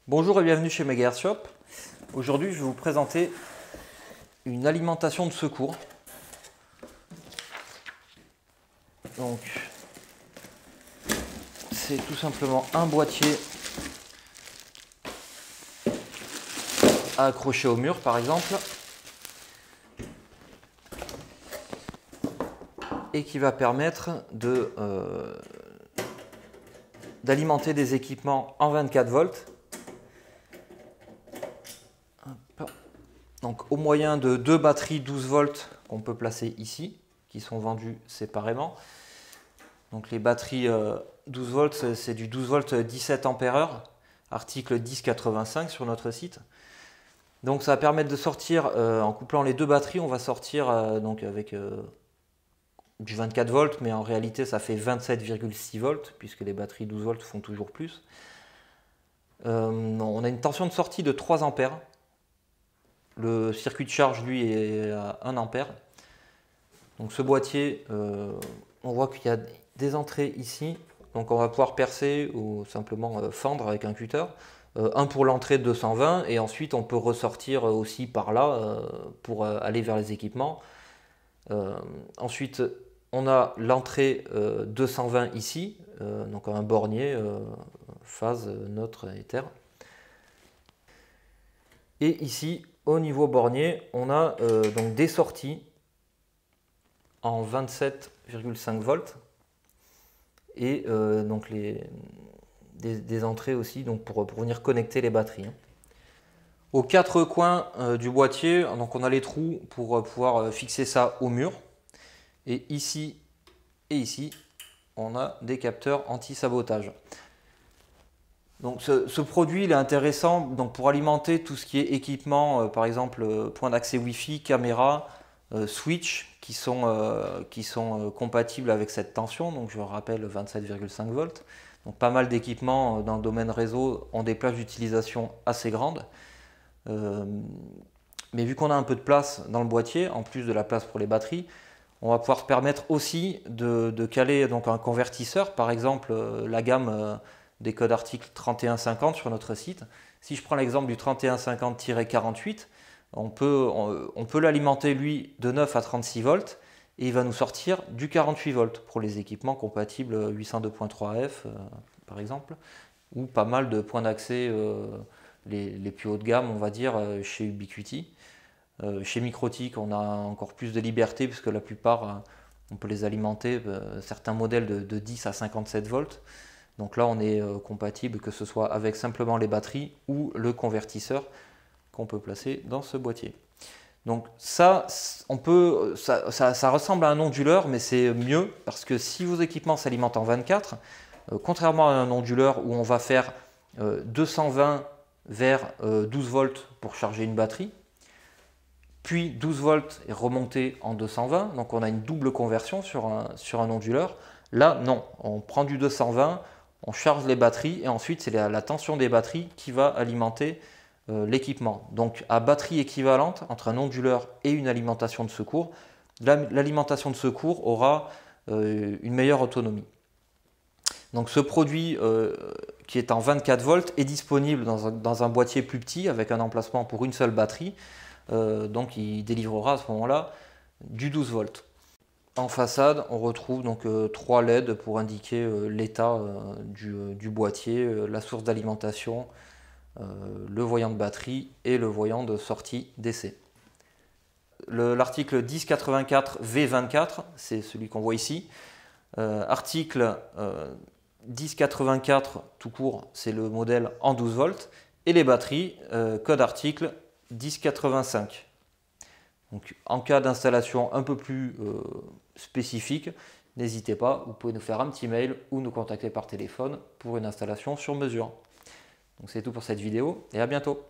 Bonjour et bienvenue chez Mega Air Shop. Aujourd'hui, je vais vous présenter une alimentation de secours. Donc, c'est tout simplement un boîtier à accrocher au mur, par exemple, et qui va permettre d'alimenter des équipements en 24 volts. Donc au moyen de deux batteries 12 volts qu'on peut placer ici, qui sont vendues séparément. Donc les batteries 12 volts, c'est du 12 volts 17 ampères-heure, article 1085 sur notre site. Donc ça va permettre de sortir, en couplant les deux batteries, on va sortir donc avec du 24 volts, mais en réalité ça fait 27,6 volts, puisque les batteries 12 volts font toujours plus. On a une tension de sortie de 3 ampères. Le circuit de charge, lui, est à 1 ampère. Donc ce boîtier, on voit qu'il y a des entrées ici. Donc on va pouvoir percer ou simplement fendre avec un cutter. Un pour l'entrée de 220 et ensuite on peut ressortir aussi par là pour aller vers les équipements. Ensuite on a l'entrée 220 ici, donc un bornier phase neutre éther. Et ici au niveau bornier on a donc des sorties en 27,5 volts et donc des entrées aussi donc pour venir connecter les batteries. Aux quatre coins du boîtier, donc on a les trous pour pouvoir fixer ça au mur. Et ici, on a des capteurs anti-sabotage. Donc ce produit il est intéressant donc pour alimenter tout ce qui est équipement, par exemple point d'accès Wi-Fi, caméra, switch qui sont compatibles avec cette tension. Donc je rappelle 27,5 volts. Donc pas mal d'équipements dans le domaine réseau ont des plages d'utilisation assez grandes. Mais vu qu'on a un peu de place dans le boîtier, en plus de la place pour les batteries, on va pouvoir se permettre aussi de caler donc un convertisseur, par exemple la gamme des codes articles 3150 sur notre site. Si je prends l'exemple du 3150-48, on peut l'alimenter lui de 9 à 36 volts et il va nous sortir du 48 volts pour les équipements compatibles 802.3F par exemple, ou pas mal de points d'accès les plus haut de gamme on va dire chez Ubiquiti. Chez Microtik, on a encore plus de liberté puisque la plupart, on peut les alimenter, certains modèles de 10 à 57 volts. Donc là, on est compatible que ce soit avec simplement les batteries ou le convertisseur qu'on peut placer dans ce boîtier. Donc ça, ça ressemble à un onduleur, mais c'est mieux parce que si vos équipements s'alimentent en 24, contrairement à un onduleur où on va faire 220 vers 12 volts pour charger une batterie, puis 12 volts est remonté en 220, donc on a une double conversion sur un onduleur. Là, non, on prend du 220, on charge les batteries et ensuite c'est la tension des batteries qui va alimenter l'équipement. Donc à batterie équivalente entre un onduleur et une alimentation de secours, l'alimentation de secours aura une meilleure autonomie. Donc ce produit qui est en 24 volts est disponible dans un boîtier plus petit avec un emplacement pour une seule batterie. Donc il délivrera à ce moment-là du 12 volts. En façade, on retrouve donc 3 LED pour indiquer l'état du boîtier, la source d'alimentation, le voyant de batterie et le voyant de sortie DC. L'article 1084 V24, c'est celui qu'on voit ici. Article 1084 tout court, c'est le modèle en 12 volts. Et les batteries, code article 1085. Donc, en cas d'installation un peu plus spécifique, n'hésitez pas, vous pouvez nous faire un petit mail ou nous contacter par téléphone pour une installation sur mesure. Donc c'est tout pour cette vidéo et à bientôt.